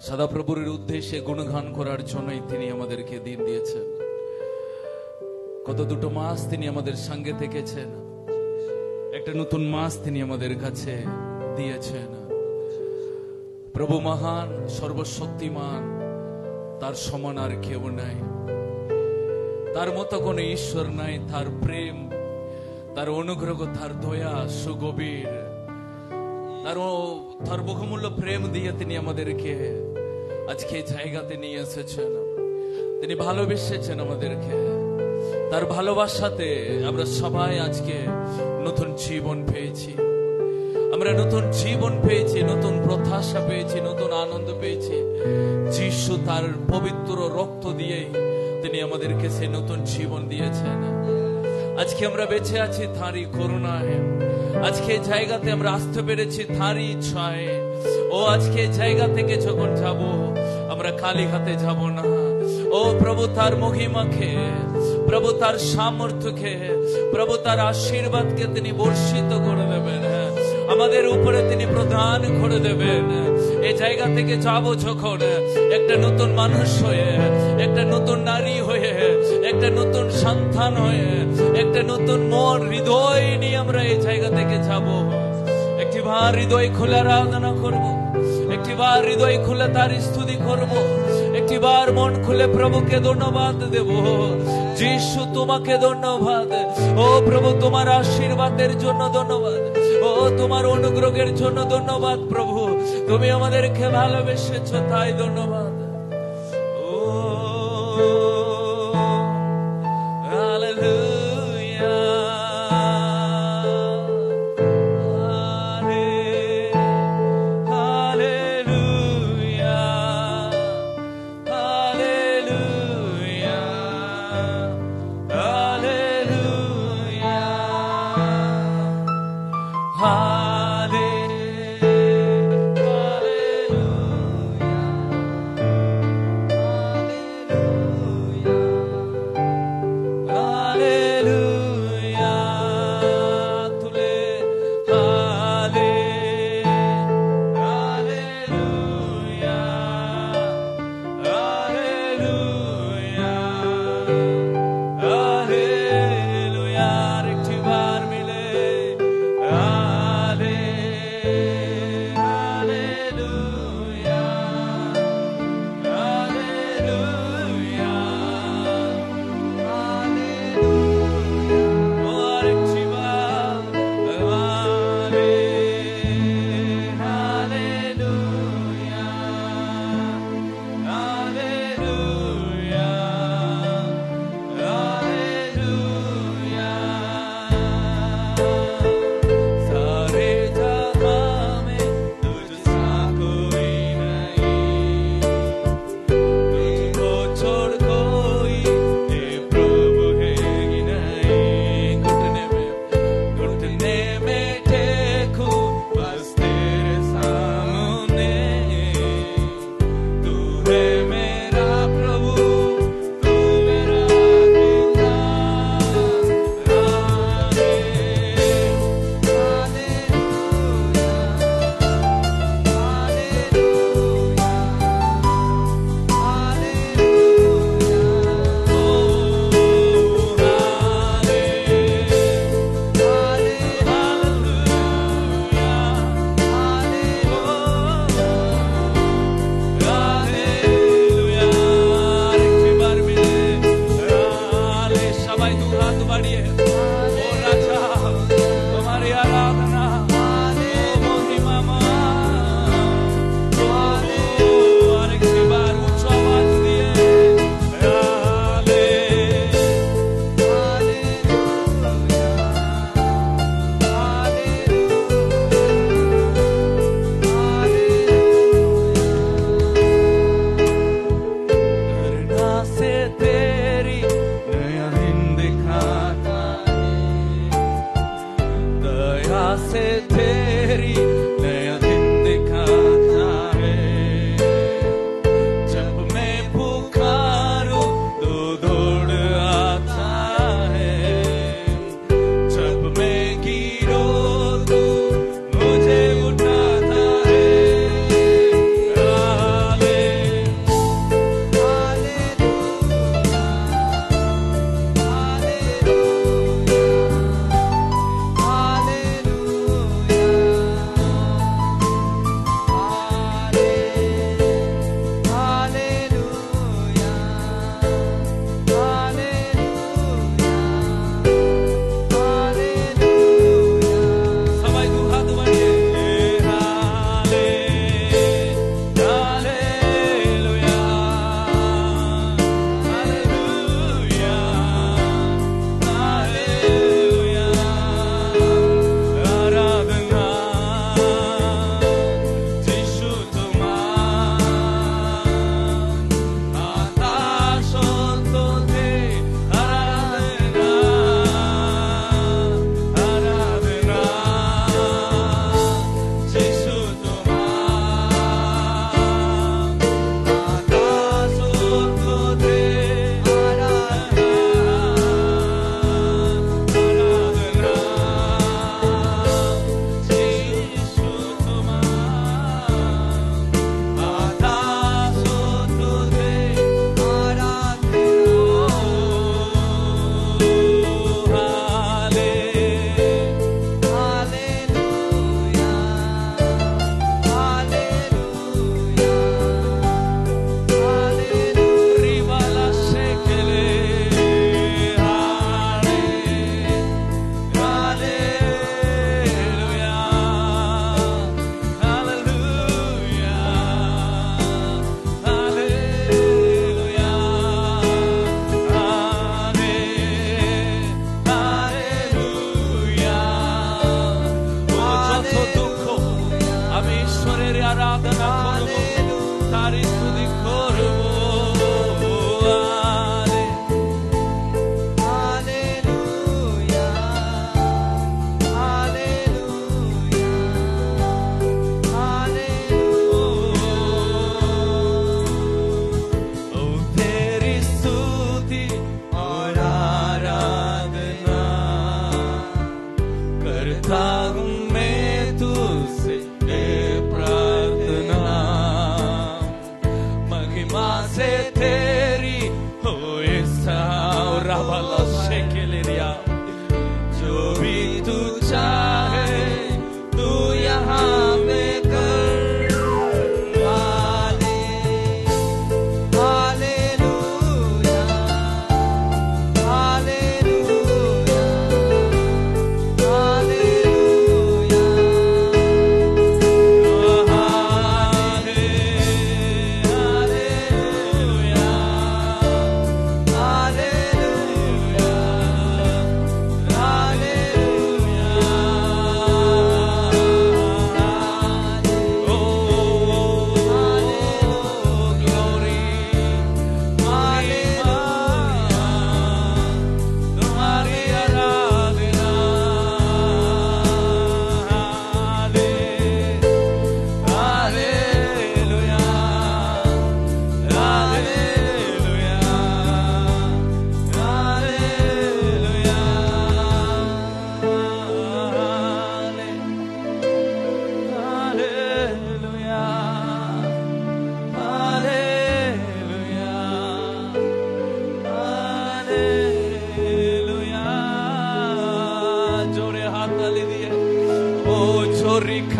সদাপ্রভুর উদ্দেশ্যে গুণগান করার জন্যই তিনি আমাদেরকে দিন দিয়েছেন। কত দুটো মাস তিনি আমাদের সঙ্গে থেকেছেন, একটা নতুন মাস তিনি আমাদের কাছে দিয়েছেন। প্রভু মহান, সর্বশক্তিমান, তার সমান আর কেউ নাই, তার মতো কোনো ঈশ্বর নাই। তার প্রেম, তার অনুগ্রহ, তার দয়া সুগভীর, তার বহুমূল্য প্রেম দিয়ে তিনি আমাদেরকে আজকে এই জায়গাতে নিয়ে এসেছেন। তিনি ভালোবেসেছেন আমাদেরকে। তার ভালোবাসাতে আমরা সবাই আজকে নতুন জীবন পেয়েছি। আমরা নতুন জীবন পেয়েছি, নতুন প্রত্যাশা পেয়েছি, নতুন আনন্দ পেয়েছি। যিশু তার পবিত্র রক্ত দিয়ে তিনি আমাদেরকে সেই নতুন জীবন দিয়েছেন। আজকে আমরা বেঁচে আছি তারই করুণায়। আজকে এই জায়গাতে আমরা আসতে পেরেছি তারই ইচ্ছায়। ও আজকে এই জায়গা থেকে যখন যাব, আমরা খালি হাতে যাব না। ও প্রভু তার মহিমাকে, প্রভু তার সামর্থ্যকে, প্রভু তার আশীর্বাদকে তিনি বর্ষিত করে দেবেন, আমাদের উপরে তিনি প্রদান করে দেবেন। এই জায়গা থেকে যাব যখন, একটা নতুন মানুষ হয়ে, একটা নতুন নারী হয়ে, একটা নতুন সন্তান হয়ে, একটা নতুন মন হৃদয় নিয়ে আমরা এই জায়গা থেকে যাব। একটিবার হৃদয় খুলে আরাধনা করব, একটিবার হৃদয় খুলে তার স্তুতি করব, একটিবার মন খুলে প্রভুকে ধন্যবাদ দেব। যিশু তোমাকে ধন্যবাদ। ও প্রভু তোমার আশীর্বাদের জন্য ধন্যবাদ। ও তোমার অনুগ্রহের জন্য ধন্যবাদ প্রভু। তুমি আমাদেরকে ভালোবেসেছো, তাই ধন্যবাদ। ও হালেলুয়া, হালেলুয়া, হালেলুয়া, হালেলুয়া।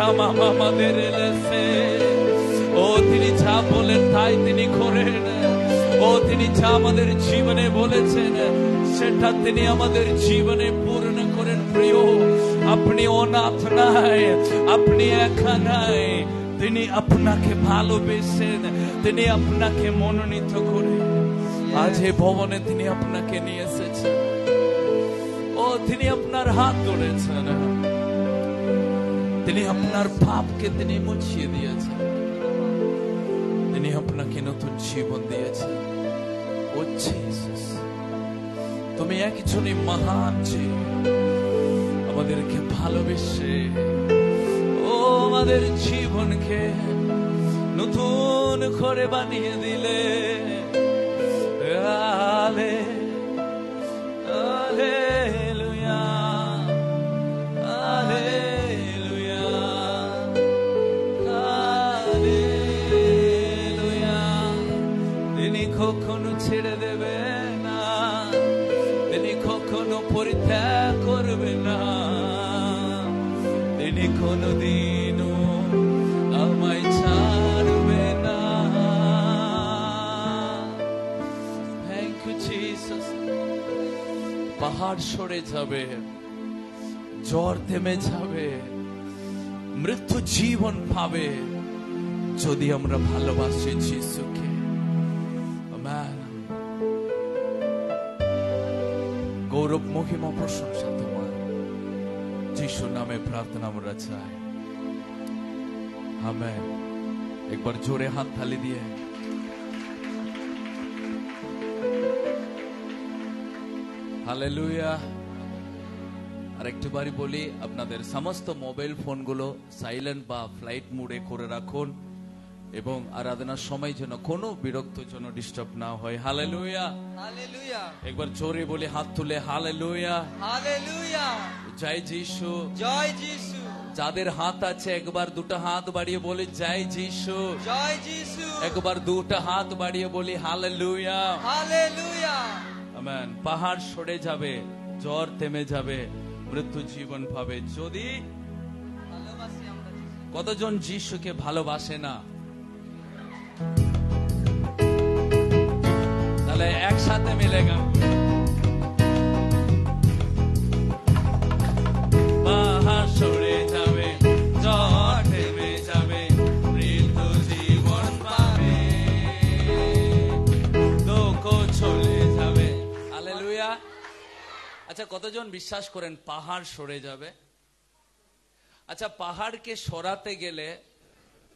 আমাদের এলেছে। ও তিনি যা বলেন তাই তিনি করেন। ও তিনি যা আমাদের জীবনে বলেছেন সেটা তিনি আমাদের জীবনে পূর্ণ করেন। প্রিয়, আপনি অনাথ নাই, আপনি একা নাই। তিনি আপনাকে ভালোবেসেন, তিনি আপনাকে মনোনীত করে আজ এই ভবনে তিনি আপনাকে নিয়ে এসেছেন। ও তিনি আপনার হাত ধরেছেন, তিনি আপনার পাপকে তিনি মুছিয়ে দিয়েছেন, তিনি আপনাকে নতুন জীবন দিয়েছেন। ও জিসাস, তুমি একজনই মহান যে আমাদেরকে ভালোবেসে ও আমাদের জীবনকে নতুন করে বানিয়ে দিলে। Hallelujah, hallelujah, hallelujah. তিনি কখনো ছেড়ে দেবে না, তিনি কখনো পরিত্যাগ করবে না, তিনি কোনদিনও আমায় ছাড়বে না। Thank you Jesus. পাহাড় সরে যাবে, জ্বর থেমে যাবে, মৃত্যু জীবন পাবে যদি আমরা ভালোবাসি যিশুকে। আমেন। গৌরব, মহিমা, প্রশংসা তোমার। যিশুর নামে প্রার্থনা আমরা চাই। আমেন। একবার জোরে হাত তালি দিয়ে হালেলুয়া। আর একটু বারি বলি, আপনাদের সমস্ত মোবাইল ফোনগুলো সাইলেন্ট বা ফ্লাইট মোডে করে রাখুন এবং আরাধনার সময় যেন কোনো বিরক্ত যেন ডিস্টার্ব না হয়। Hallelujah, hallelujah. একবার জোরে বলি হাত তুলে হালেলুয়া, হালেলুয়া। জয় যিশু, জয় যিশু। যাদের হাত আছে একবার দুটো হাত বাড়িয়ে বলি জয় যিশু, জয় যিশু। একবার দুটো হাত বাড়িয়ে বলি হালেলুয়া, হালেলুয়া। আমেন। পাহাড় সরে যাবে, জ্বর থেমে যাবে, মৃত্যু জীবন পাবে যদি ভালোবাসি আমরা যিশু। কতজন যিশুকে ভালোবাসে না? তাহলে একসাথে মিলে গান। পাহাড় সরে যাবে, জ্বর থেমে যাবে, মৃত্যু জীবন পাবে, দুঃখ চলে যাবে। হালেলুয়া। আচ্ছা, কতজন বিশ্বাস করেন পাহাড় সরে যাবে? আচ্ছা, পাহাড়কে সরাতে গেলে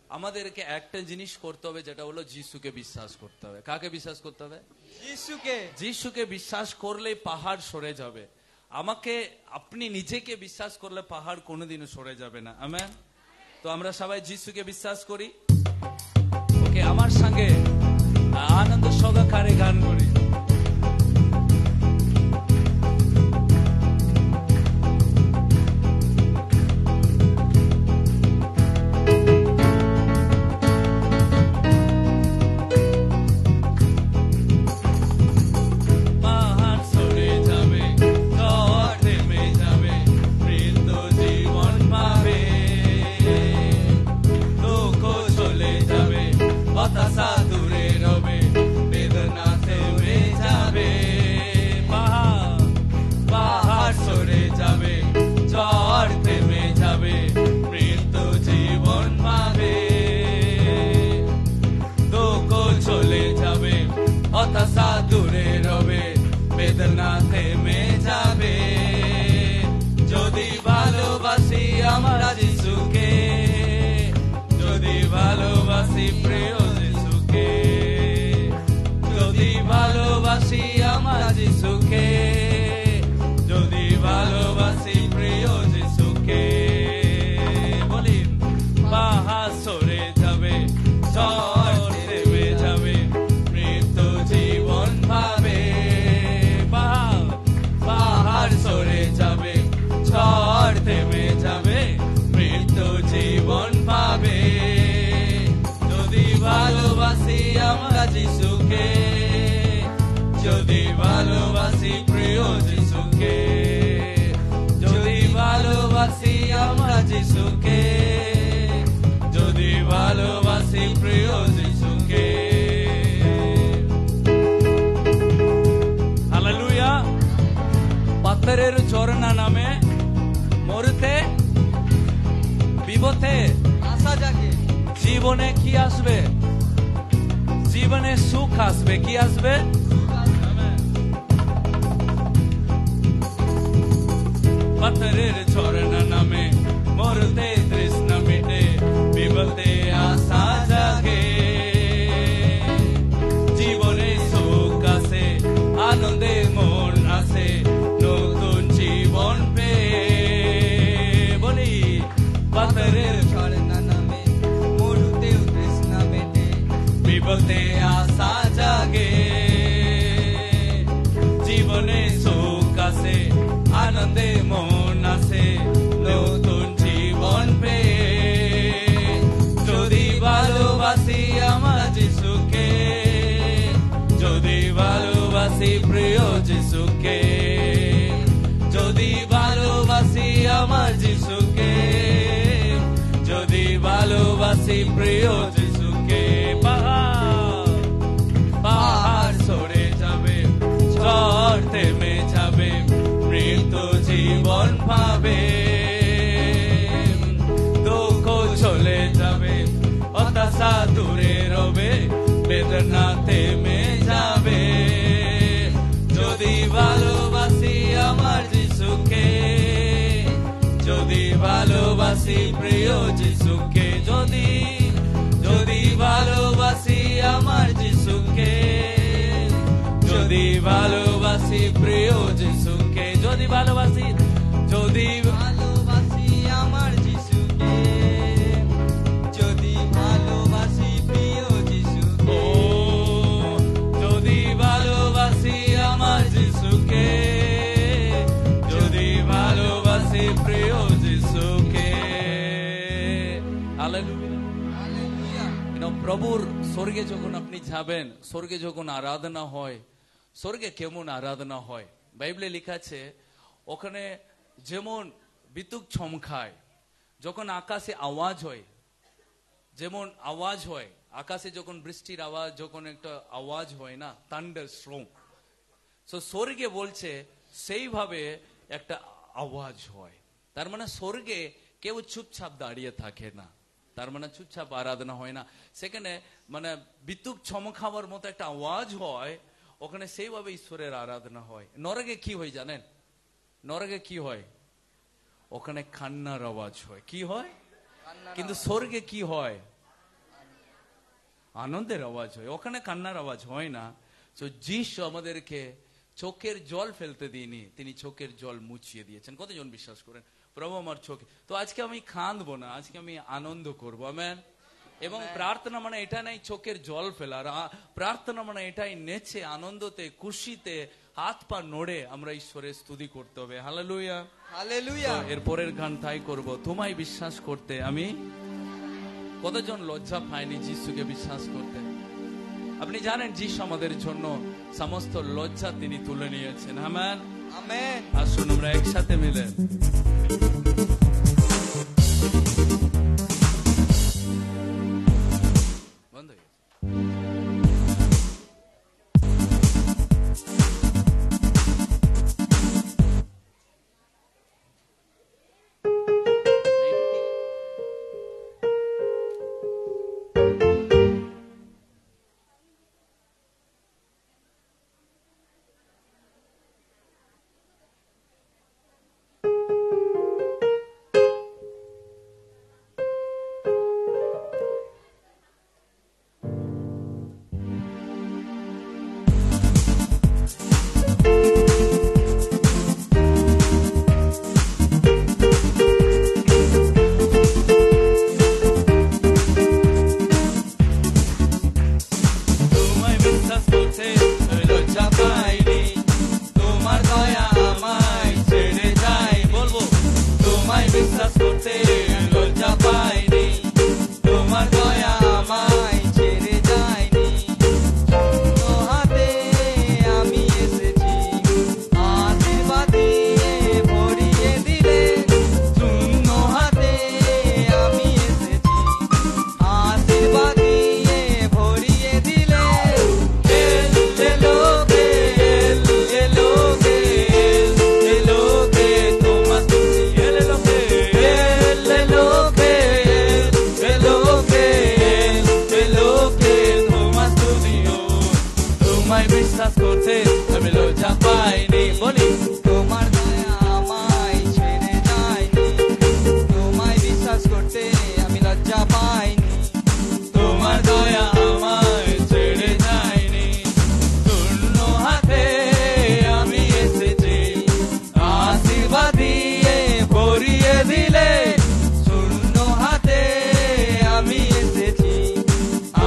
আমাদেরকে একটা জিনিস করতে হবে, যেটা হলো যিশুকে বিশ্বাস করতে হবে। কাকে বিশ্বাস করতে হবে? যিশুকে। যিশুকে বিশ্বাস করলেই পাহাড় সরে যাবে। আমাকে, আপনি নিজেকে বিশ্বাস করলে পাহাড় কোনোদিনও সরে যাবে না। আমেন। তো আমরা সবাই যিশুকে বিশ্বাস করি। ওকে, আমার সঙ্গে আনন্দ সহকারে গান করি। দূরে রবে, বেদনা থেমে যাবে, যদি ভালোবাসি আমরা যিশুকে, যদি ভালোবাসি প্রিয় যিশুকে, যদি ভালোবাসি আমরা যিশুকে, যদি ভালোবাসি প্রিয় যিশুকে। বলি পাহাড় সরে যাবে, ঝড় থেমে যাবে, মৃত্যু জীবন পাবে। পাহাড় সরে যাবে, ঝড় থেমে যাবে, মৃত্যু জীবন পাবে, যদি ভালোবাসি আমরা যিশুকে, যদি ভালোবাসি প্রিয় যিশুকে, যদি ভালোবাসি আমরা যিশুকে। ভালোবাসি প্রিয় যিশুকে। হালেলুয়া। পাথরের ঝর্ণা নামে মরতে বিপথে আশা জাগে, জীবনে কি আসবে? জীবনে সুখ আসবে। কি আসবে? পাথরের ঝর্ণা নামে মরতে তৃষ্ণা মিটে, বিপদে আশা জাগে, জীবনে সুখ আসে, আনন্দে মন আসে, নতুন জীবন পেয়ে। বলি পাথরের ঝর্ণা নামে মরুতেও তৃষ্ণা মেটে, বিপদে আশা জাগে, জীবনে সুখ আসে, আনন্দে মন আসে, নতুন জীবন পেয়ে। যদি ভালোবাসি আমার যিশুকে, যদি ভালোবাসি প্রিয় যিশুকে, যদি ভালোবাসি আমার যিশুকে, যদি ভালোবাসি প্রিয় যিশুকে, পাহাড় সরে যাবে, ঝড় থেমে যাবে, মৃত্যু জীবন পাবে, দুঃখ চলে যাবে, হতাশা দূরে রবে, বেদনা থেমে যাবে। যদি ভালোবাসি আমার যিশুকে, যদি ভালোবাসি প্রিয় যিশুকে, যদি যদি ভালোবাসি আমার যিশুকে, যদি ভালোবাসি প্রিয় যিশুকে, যদি ভালোবাসি, যদি ভালোবাসি আমার যিশুকে, যদি ভালোবাসি প্রিয় যিশুকে, ও যদি ভালোবাসি আমার যিশুকে, যদি ভালোবাসি প্রিয় যিশুকে। হালেলুয়া। হালেলুয়া। প্রভুর স্বর্গে যখন আপনি যাবেন, স্বর্গে যখন আরাধনা হয়, স্বর্গে কেমন আরাধনা হয়? বাইবেলে লেখা আছে ওখানে যেমন বিদ্যুৎ চমকায়, যখন আকাশে আওয়াজ হয়, যেমন আওয়াজ হয় আকাশে যখন বৃষ্টির আওয়াজ, যখন একটা আওয়াজ হয় না, থান্ডার স্টর্ম, সো স্বর্গে বলছে সেইভাবে একটা আওয়াজ হয়। তার মানে স্বর্গে কেউ চুপচাপ দাঁড়িয়ে থাকে না, তার মানে চুপচাপ আরাধনা হয় না, সেখানে মানে বিদ্যুৎ চমকাবার মতো একটা আওয়াজ হয়, ওখানে সেইভাবে ঈশ্বরের আরাধনা হয়। নরকে কি হয় জানেন? নরকে কি হয়? ওখানে কান্নার আওয়াজ হয়। কি হয়? কিন্তু স্বর্গে কি হয়? আনন্দের আওয়াজ হয়। ওখানে কান্নার আওয়াজ হয় না। তো যিশু আমাদেরকে চোখের জল ফেলতে দিইনি, তিনি চোখের জল মুছিয়ে দিয়েছেন। কতজন বিশ্বাস করেন প্রভু আমার চোখে? তো আজকে আমি কাঁদবো না, আজকে আমি আনন্দ করবো। আমেন। এবং প্রার্থনা মানে এটা নাই চোখের জল ফেলার, প্রার্থনা মানে এটাই নেচে আনন্দতে খুশিতে হাত পা নড়ে আমরা ঈশ্বরের স্তুতি করতে হবে। হালেলুয়া। হালেলুয়া। এর পরের গান তাই করবো, তোমায় বিশ্বাস করতে আমি। কতজন লজ্জা পায়নি যিশুকে বিশ্বাস করতে? আপনি জানেন যিশু আমাদের জন্য সমস্ত লজ্জা তিনি তুলে নিয়েছেন। আমেন। আমেন। আসুন আমরা একসাথে মিলে বন্ধ হয়ে গেছে। বিশ্বাস করতে আমি লজ্জা পাইনি। বলি তোমার দয়া আমায় ছেড়ে যায়নি, তোমায় বিশ্বাস করতে আমি লজ্জা পাইনি। তোমার দয়া আমায় ছেড়ে যায়নি, শূন্য হাতে আমি এসেছি, আশীর্বাদ দিয়ে ভরিয়ে দিলে। শূন্য হাতে আমি এসেছি,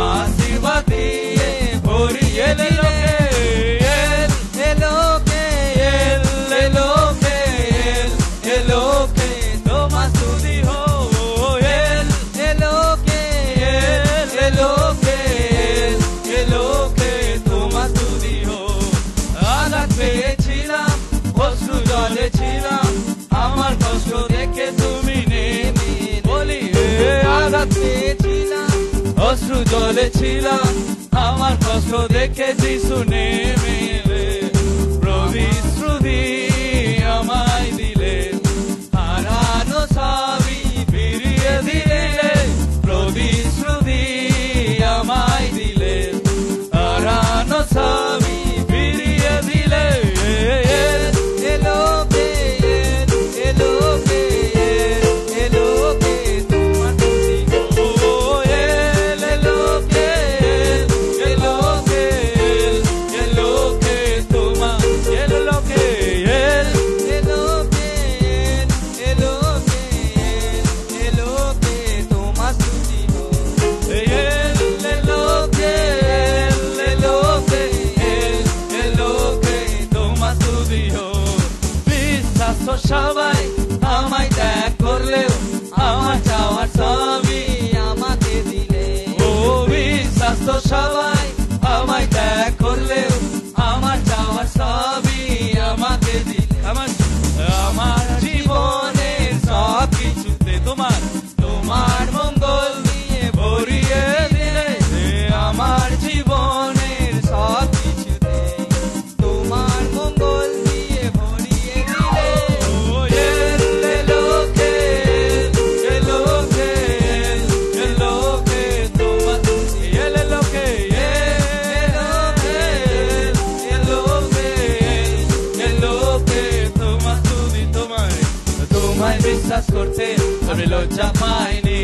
আশীর্বাদ দিয়ে ভরিয়ে দিলে। এলোকে এলোকে এলোকে তোমার স্তুতি হো। এলোকে এলোকে এলোকে তোমার স্তুতি হো। আঘাত পেয়েছিলাম, অশ্রু জলে ছিলাম, আমার কষ্ট দেখে তুমি নেমে। বলি আঘাত পেয়েছিলাম, অশ্রু জলে ছিলাম, আমার কষ্ট দেখে যিশু নেমে এলে। প্রবিশ্রুতি আমায় দিলে, হারানো সবই ফিরিয়ে দিলে। প্রবিশ্রুতি আমায় দিলে, হারানো সবই ফিরিয়ে দিলে। এলোকে এলোকে এলোকে তোমার স্তুতি হো। ও এলোকে এলোকে এলোকে তোমার এলোকে এলোকে এলোকে এলোকে তোমার স্তুতি হো। এলোকে এলোকে এলোকে তোমার স্তুতি হো। বিশ্বাস তো সবাই আমায় ত্যাগ করলেও, আমার চাওয়ার সবই আমাকে দিলে। ও বিশ্বাস তো সবাই আমায় ত্যাগ করলেও, আমার চাওয়ার সবই আমাকে দিলে। আমার জীবনের সব কিছুতে তোমার তোমার মঙ্গল দিয়ে ভরিয়ে দিলে। আমার জীবনের সব কিছুতে তোমার মঙ্গল দিয়ে ভরিয়ে দিলে। ও এলোকে এলোকে এলোকে তোমার এলোকে এলোকে এলোকে এলোকে তোমার স্তুতি। তোমায় বিশ্বাস করতে আমি লজ্জা পাইনি,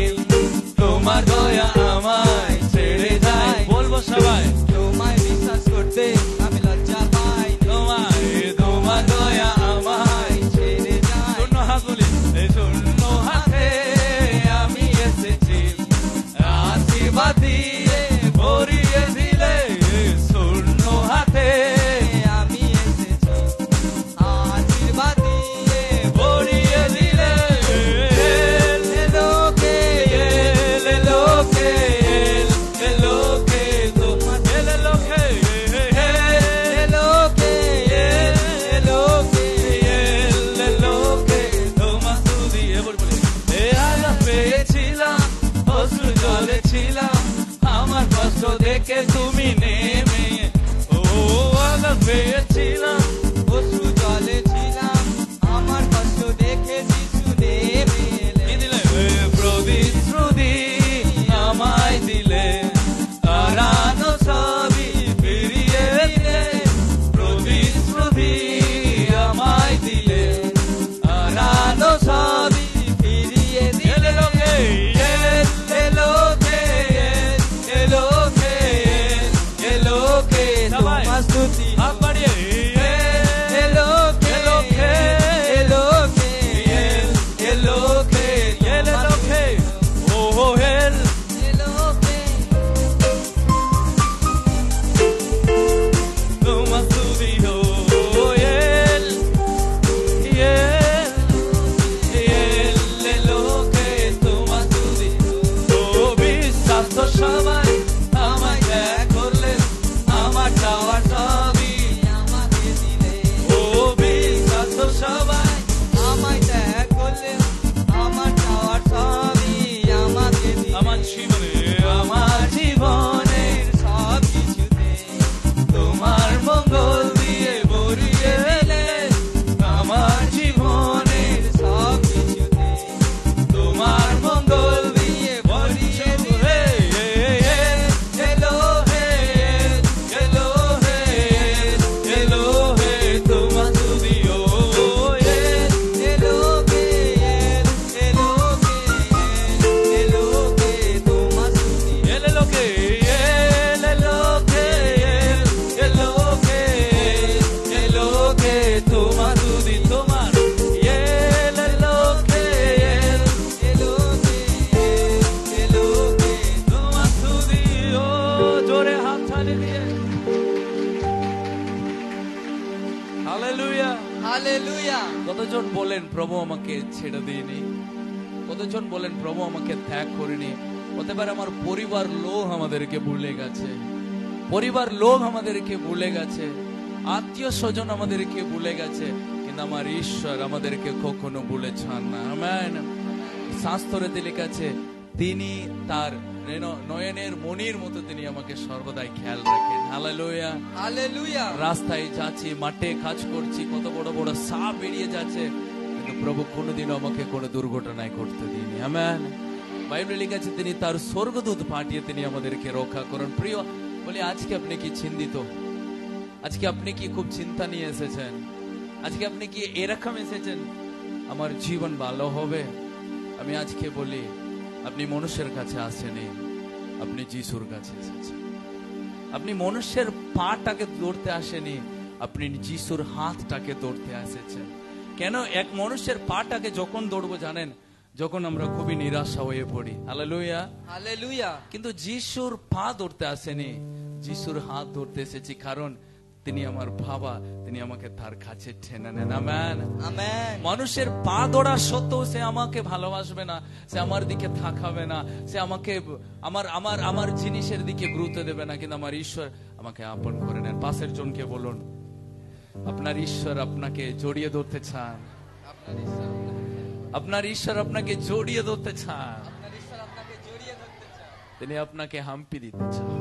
তোমার দয়া আমায় ছেড়ে যায়। বলবো সবাই তোমায় বিশ্বাস করতে আমি লজ্জা পাই। তোমার দয়া আমায় ছেড়ে যায় শূন্য হাতগুলি শূন্য হাতে আমি এসেছি, আশীর্বাদ দিয়ে ভরিয়ে দিলে। শূন্য হাতে আমি এসেছি, আশীর্বাদ দিয়ে ভরিয়ে দিলে। এলোকে এলোকে এলোকে তোমার এলোকে এলোকে এলোকে এলোকে তোমার স্তুতি। আঘাত পেয়েছিলাম, অশ্রু জলে ছিলাম, আমার কষ্ট দেখে তুমি নেমে। ও আঘাত পেয়েছিলাম, অশ্রু জলে ছিলাম, আমার কষ্ট দেখে যিশু নেমে এলেন। দিলে প্রতিশ্রুতি আমায় দিলে, হারানো সবই ফিরিয়ে দিলে। প্রতিশ্রুতি আমায় দিলে, হারানো সবই ফিরিয়ে দিলে। এলোকে এলোকে এলোকে জোরে হাত তালি দিয়ে হালেলুয়া হালেলুয়া। কতজন বলেন প্রভু আমাকে ছেড়ে দিইনি? কতজন বলেন প্রভু আমাকে ত্যাগ করেনি? হতে পারে আমার পরিবার লোক আমাদেরকে ভুলে গেছে, পরিবার লোক আমাদেরকে ভুলে গেছে, আত্মীয় স্বজন আমাদেরকে ভুলে গেছে, কিন্তু আমার ঈশ্বর আমাদেরকে কখনো ভুলে ছাড় না। আমেন। শাস্ত্রতে লেখা আছে তিনি তার নয়নের মনির মতো তিনি আমাকে সর্বদাই খেয়াল রাখেন। Hallelujah hallelujah. রাস্তায় যাচ্ছি, মাঠে কাজ করছি, কত বড় বড় সাপ বেরিয়ে যাচ্ছে, কিন্তু প্রভু কোনোদিনও আমাকে কোনো দুর্ঘটনায় করতে দিইনি। আমেন। বাইবেলে লেখা আছে তিনি তার স্বর্গদূত পাঠিয়ে তিনি আমাদেরকে রক্ষা করেন। প্রিয় বলি, আজকে আপনি কি চিন্তিত? আজকে আপনি কি খুব চিন্তা নিয়ে এসেছেন? আজকে আপনি কি এরকম এসেছেন আমার জীবন ভালো হবে? আমি আজকে বলি, আপনি মানুষের কাছে আসেনি, আপনি যিশুর কাছে এসেছেন। আপনি মানুষের পাটাকে ধরতে আসেনি, আপনি যিশুর হাতটাকে ধরতে এসেছেন। কেন? এক মানুষের পাটাকে যখন ধরবো জানেন, যখন আমরা খুবই নিরাশা হয়ে পড়ি। Hallelujah hallelujah. কিন্তু যিশুর পা ধরতে আসেনি, যিশুর হাত ধরতে এসেছি, কারণ তিনি আমার বাবা, তিনি আমাকে তার কাছে টেনে নেন। Amen amen. মানুষের পা ধরা সত্ত্বেও সে আমাকে ভালোবাসবে না, সে আমার দিকে তাকাবে না, সে আমাকে আমার জিনিসের দিকে গুরুত্ব দেবে না, কিন্তু আমার ঈশ্বর আমাকে আপন করে নেন। পাশের জনকে বলুন, আপনার ঈশ্বর আপনাকে জড়িয়ে ধরতে চান। আপনার ঈশ্বর আপনাকে জড়িয়ে ধরতে চান। তিনি আপনাকে হাম্পি দিতে চান।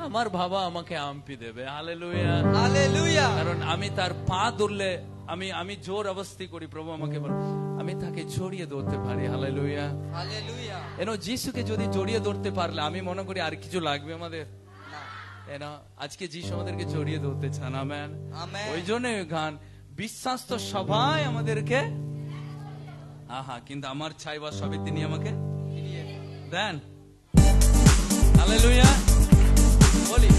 আমার বাবা আমাকে হাম্পি দেবে। Hallelujah hallelujah. কারণ আমি তার পা ধরলে আমি জোর অবস্থি করি, প্রভু আমাকে বল, আমি তাকে জড়িয়ে ধরতে পারি। Hallelujah hallelujah. যিশুকে যদি জড়িয়ে ধরতে পারলে আমি মনে করি আর কিছু লাগবে আমাদের। আজকে যিশু আমাদেরকে জড়িয়ে ধরতে চান। আমেন। ওই জন্য গান, বিশ্বাস তো সবাই আমাদেরকে, কিন্তু আমার চাইবা সবই তিনি আমাকে দেন। হালেলুয়া বলি,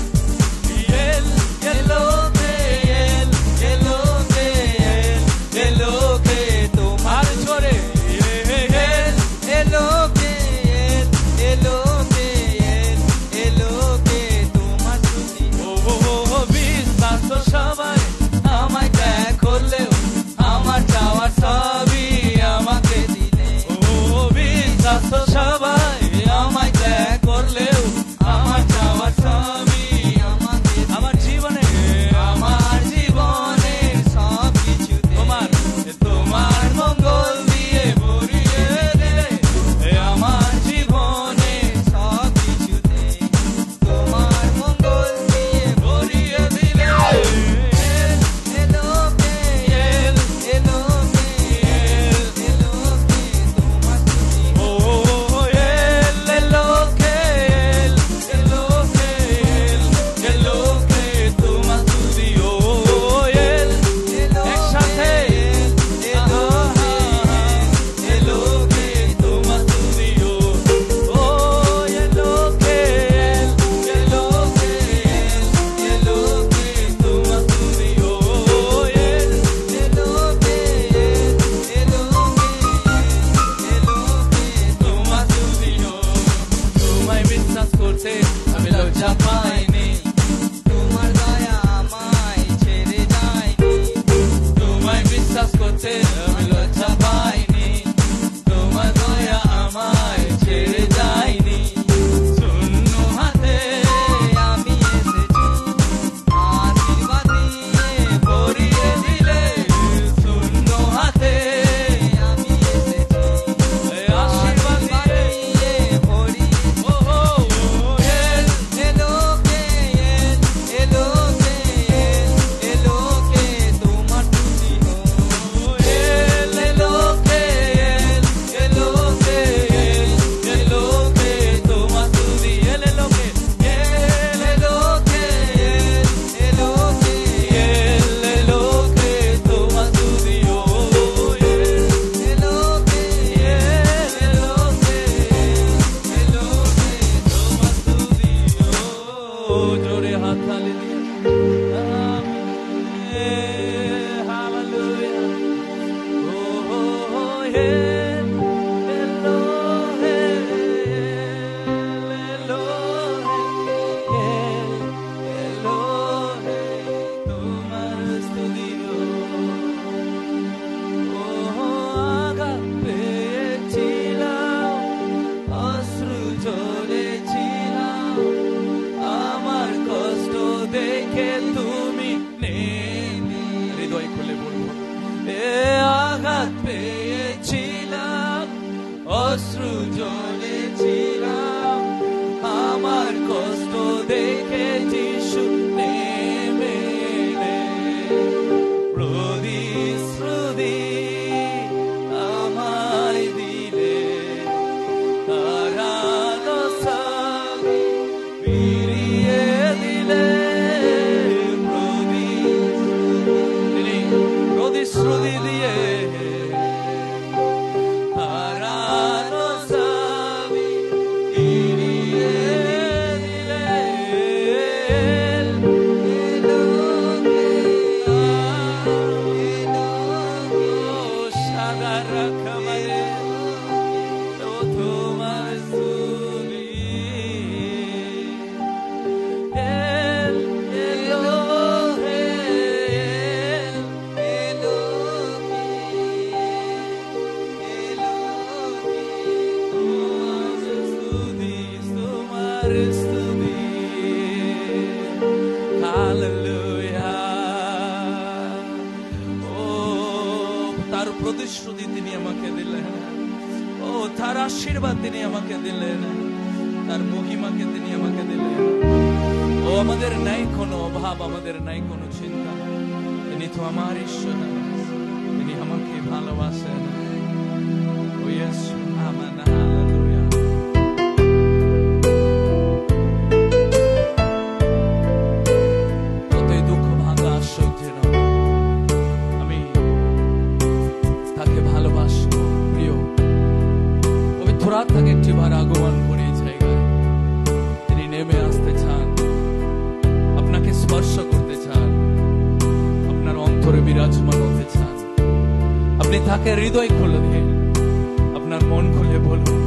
তোমার ঝরে বিশ্বাস তো সবাই আমায় ত্যাগ করলেও আমার চাওয়ার সবই আমাকে দিলে। বিশ্বাস তো সবাই আমায় ত্যাগ করলেও আমার চাওয়ার সবই আমাকে, আমার জীবনে সব কিছু তোমার মঙ্গল দিয়ে ভরিয়ে দিলে। আমার জীবনে সব কিছুতে তোমার মঙ্গল দিয়ে ভরিয়ে দিলে। আমি লজ্জা পাইনি, তোমার দয়া আমায় ছেড়ে যায়নি। তোমায় বিশ্বাস করতে আমি লজ্জা পাইনি, তোমার দয়া আমায় ছেড়ে যায়নি। শূন্য হাতে আমি এসেছি, আশীর্বাদ দিয়ে ভরিয়ে দিলে। শূন্য হাতে আমি এসেছি, আশীর্বাদ দিয়ে ভরিয়ে। ফিরিয়ে দিলে তিনি প্রতিশ্রুতি দিয়ে হারানো সবই ফিরিয়ে প্রতিশ্রুতি তিনি আমাকে দিলেন, ও তার আশীর্বাদ তিনি আমাকে দিলেন, তার মহিমাকে তিনি আমাকে দিলেন। ও আমাদের নাই কোনো অভাব, আমাদের নাই কোনো চিন্তা, তিনি তো আমার ঈশ্বর, তিনি আমাকে ভালোবাসেন। ও ইয়েসু, আমেন, হালেলুয়া। যতই দুঃখ ভাঙা আসুক যেন আমি তাকে ভালোবাসবো। প্রিয় পবিত্র আত্মাকে একটিবার আগমন করে এই জায়গায় তিনি নেমে আসতে চান, আপনাকে স্পর্শ করতে চান, আপনার অন্তরে বিরাজমান হতে চান। আপনি তাকে হৃদয় খুলে দিন, আপনার মন খুলে বলুন,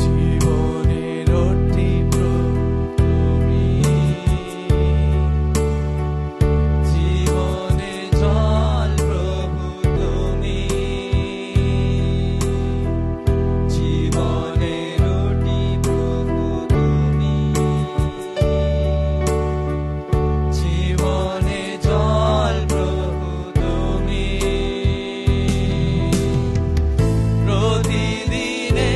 জীবনের রুটি তুমি, জীবনে জল প্রভু তুমি, জীবনে রুটি প্রভু তুমি, জীবনে জল প্রভু তুমি, প্রতিদিনে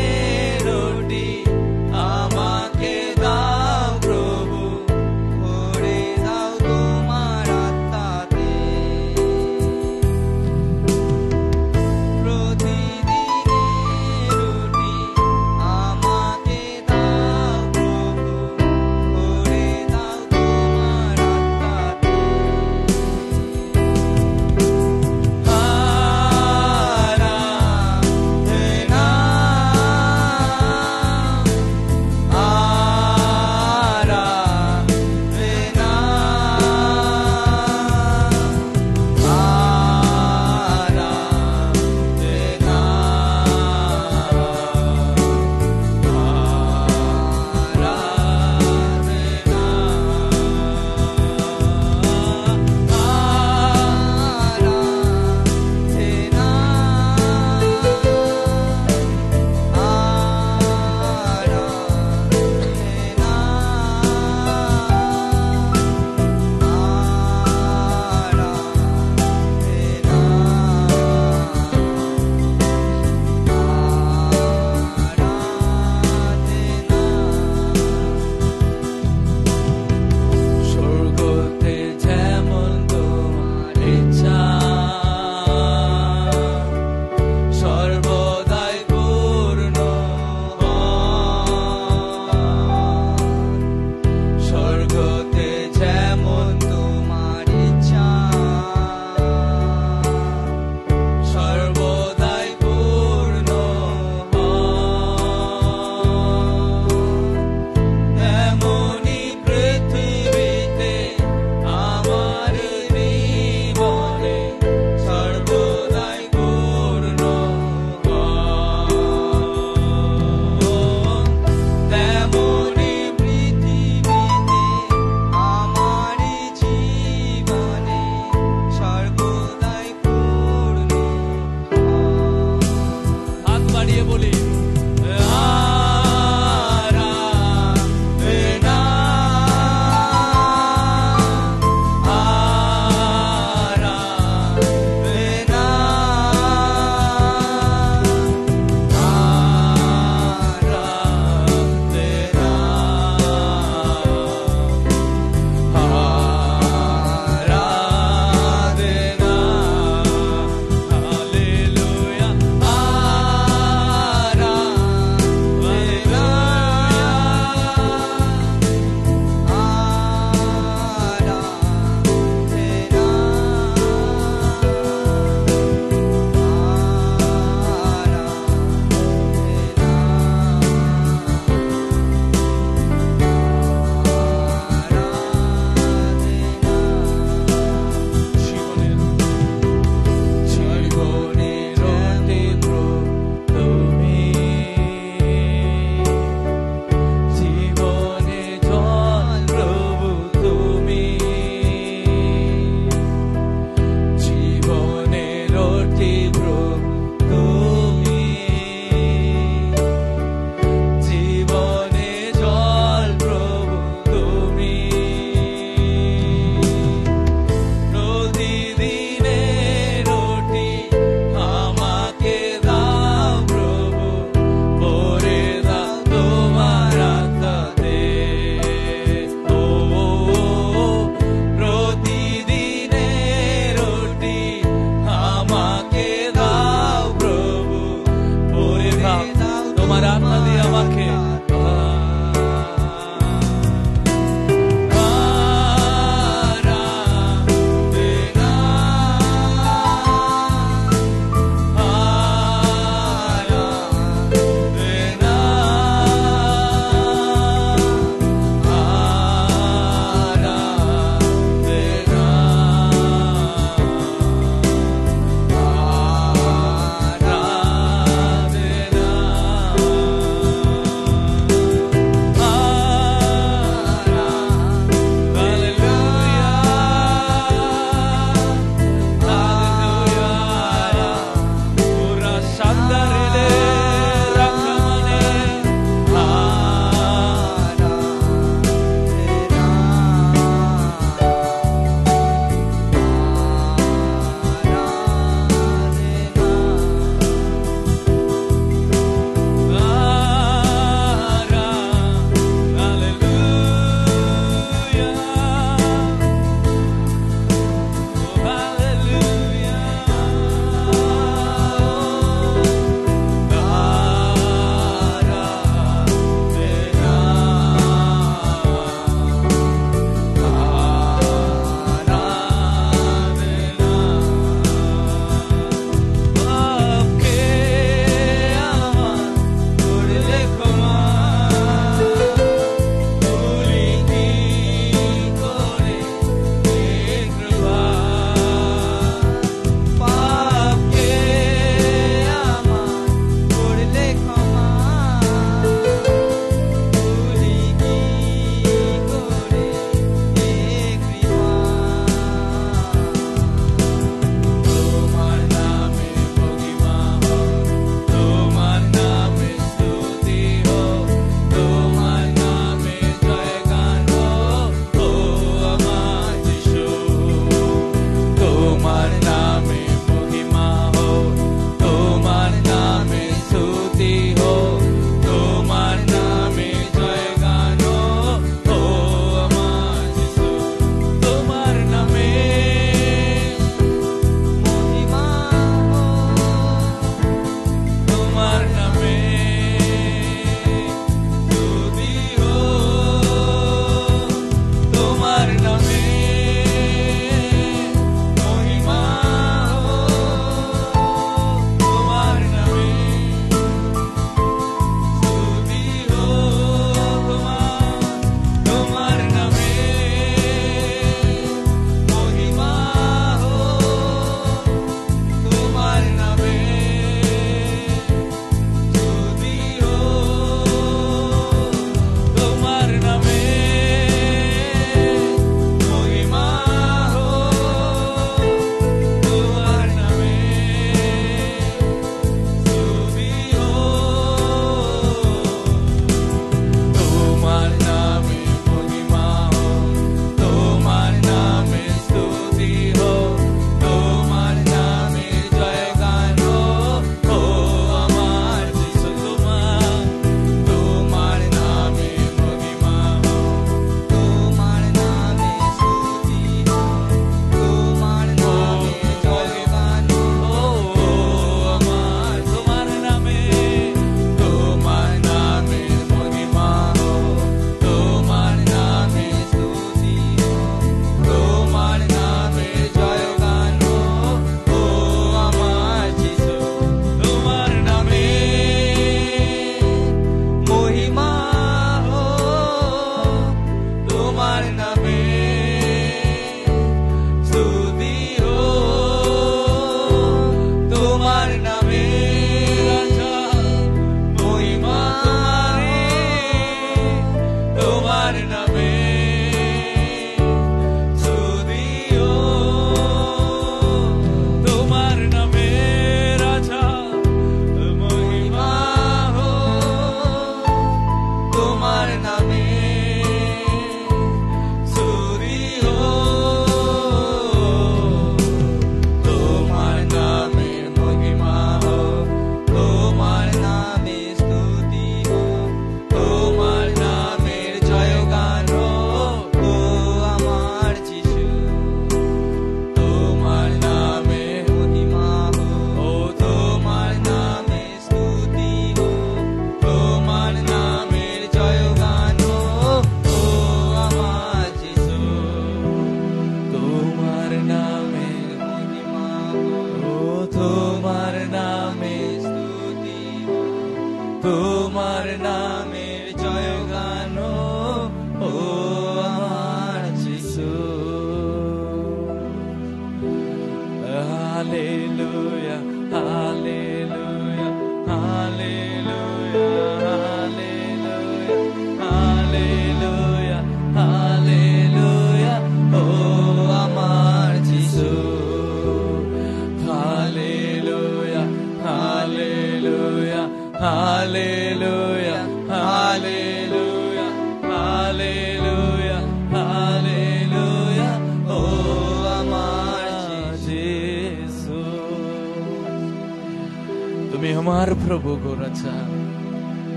তোমার প্রভু গো রাজা,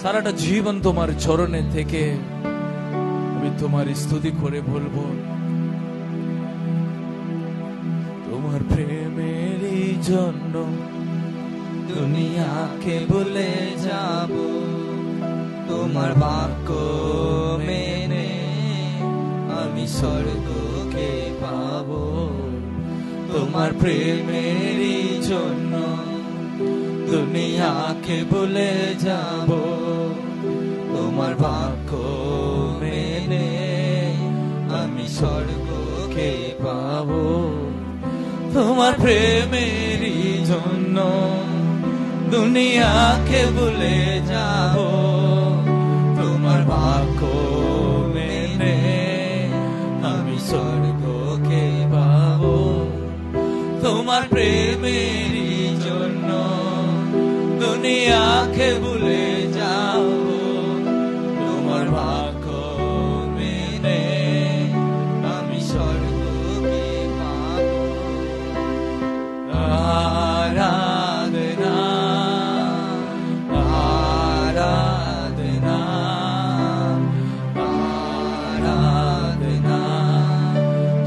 সারাটা জীবন তোমার চরণে থেকে আমি তোমার স্তুতি করে বলবো, তোমার প্রেমের জন্য দুনিয়াকে ভুলে যাব, তোমার বাক্য মেনে আমি স্বর্গকে পাবো। তোমার প্রেমের জন্য দুনিয়াকে ভুলে যাব, তোমার বাক্য মেনে আমি স্বর্গকে পাবো। তোমার প্রেমের জন্য দুনিয়াকে ভুলে যাব, তোমার বাক্য মেনে আমি স্বর্গকে পাবো। তোমার প্রেমের জন্য দুনিয়াকে ভুলে যাব, তোমার বাক্য মেনে আমি স্বর্গকে পাবো। আরাধনা আরাধনা আরাধনা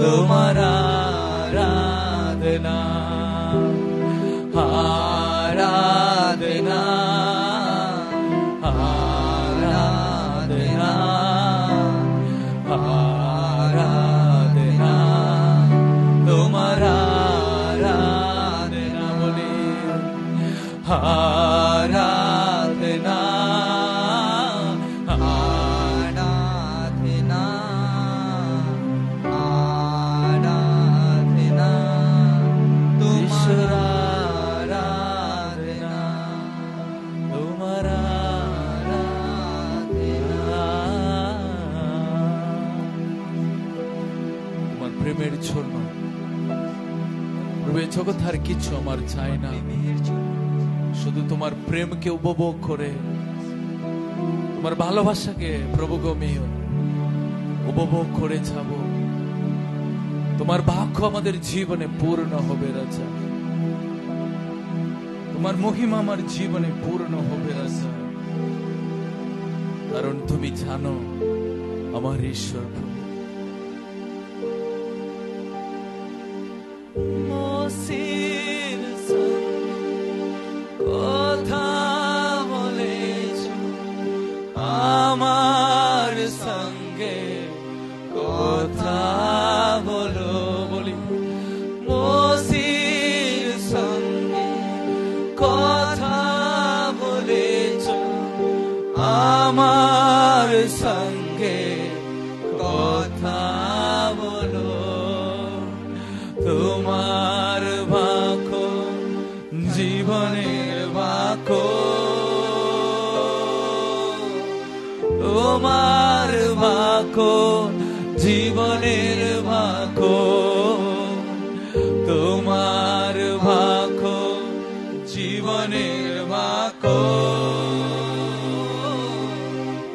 তোমার আরাধনা আরাধনা আরাধনা আরাধনা তোমার আরাধনা বলি আরাধনা আরাধনা আরাধনা তোমার আরাধনা তোমার আরাধনা তোমার প্রেমের জন্য প্রভু, এই জগৎ আর কিছু আমার চাই না, শুধু তোমার প্রেমকে উপভোগ করে তোমার ভালোবাসাকে প্রভু গো আমি উপভোগ করে যাব। তোমার বাক্য আমাদের জীবনে পূর্ণ হবে রাজা, তোমার মহিমা আমার জীবনে পূর্ণ হবে রাজা, কারণ তুমি জানো আমার ঈশ্বর প্রভু। মসির কথা বলেছ আমার সঙ্গে, কথা বলো বলি মসির সঙ্গে কথা বলেছ আমার সঙ্গে, কথা বলো। তোমার বাক্য জীবনের বাক্য, তোমার বাক্য জীবনের বাক্য, তোমার বাক্য জীবনের বাক্য,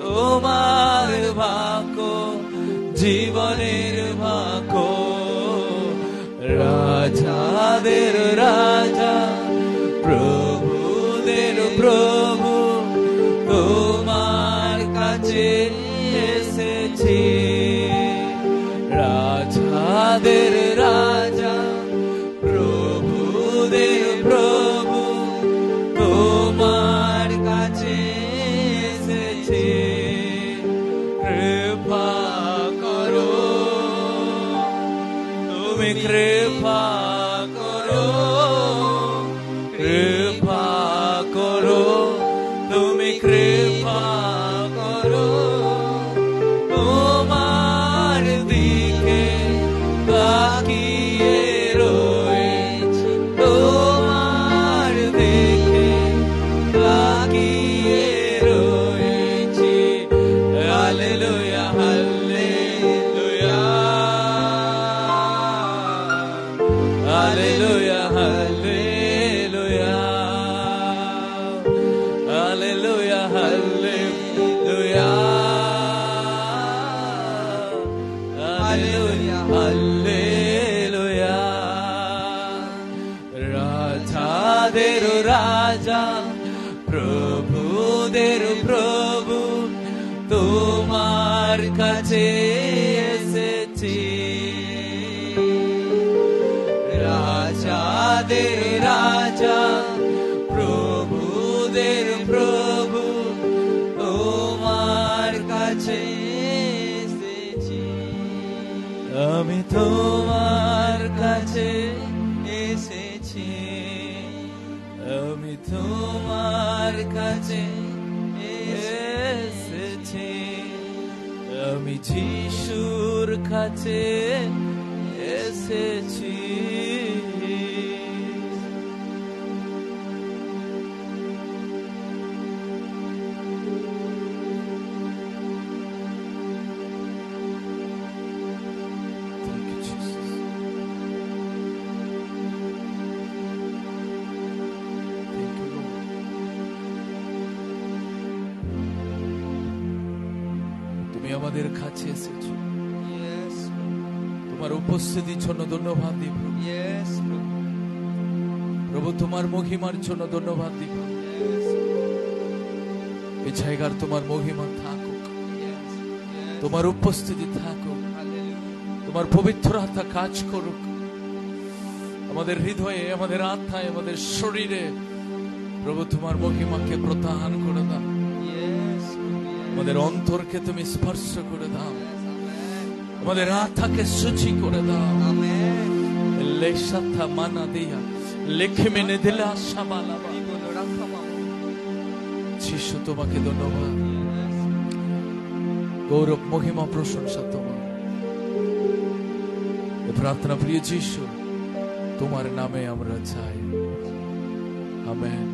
তোমার বাক্য জীবনের বাক্য। রাজাদের রাজা প্রভুদের প্রভু তোমার কাছে এসেছি, রাজাদের রাজা প্রভুদের প্রভু তোমার কাছে এসেছি। কৃপা করো তুমি, কৃপা করো, কৃপা করো তুমি, কৃপা করো। তোমার দিকে তাকিয়ে রয়েছি, তোমার দিকে তাকিয়ে রয়েছি। Hallelujah hallelujah hallelujah hallelujah hallelujah hallelujah hallelujah hallelujah. রাজাদের রাজা রাজা প্রভুদের প্রভু তোমার কাছে এসেছি রাজাদের রাজা প্রভুদের প্রভু তোমার কাছে এসেছি আমি তোমার কাছে এসেছি আমি তোমার কাছে এসেছি আমি যিশুর কাছে এসেছি আমাদের কাছে এসেছো তোমার উপস্থিতির জন্য ধন্যবাদ দিই প্রভু তোমার মহিমার জন্য ধন্যবাদ দিই এই জায়গার তোমার মহিমা থাকুক তোমার উপস্থিতি থাকুক তোমার পবিত্র আত্মা কাজ করুক আমাদের হৃদয়ে আমাদের আত্মায় আমাদের শরীরে প্রভু তোমার মহিমাকে প্রত্যাহার করে দাও আমাদের অন্তরকে তুমি স্পর্শ করে দাও আমাদের আত্মাকে শুচি করে দাও লেশাথা মানা দিয়া লেখে মেনে দিলে আশা বালাবা যিশু তোমাকে ধন্যবাদ গৌরব মহিমা প্রশংসা তোমার প্রার্থনা প্রিয় যিশু তোমার নামে আমরা চাই আমেন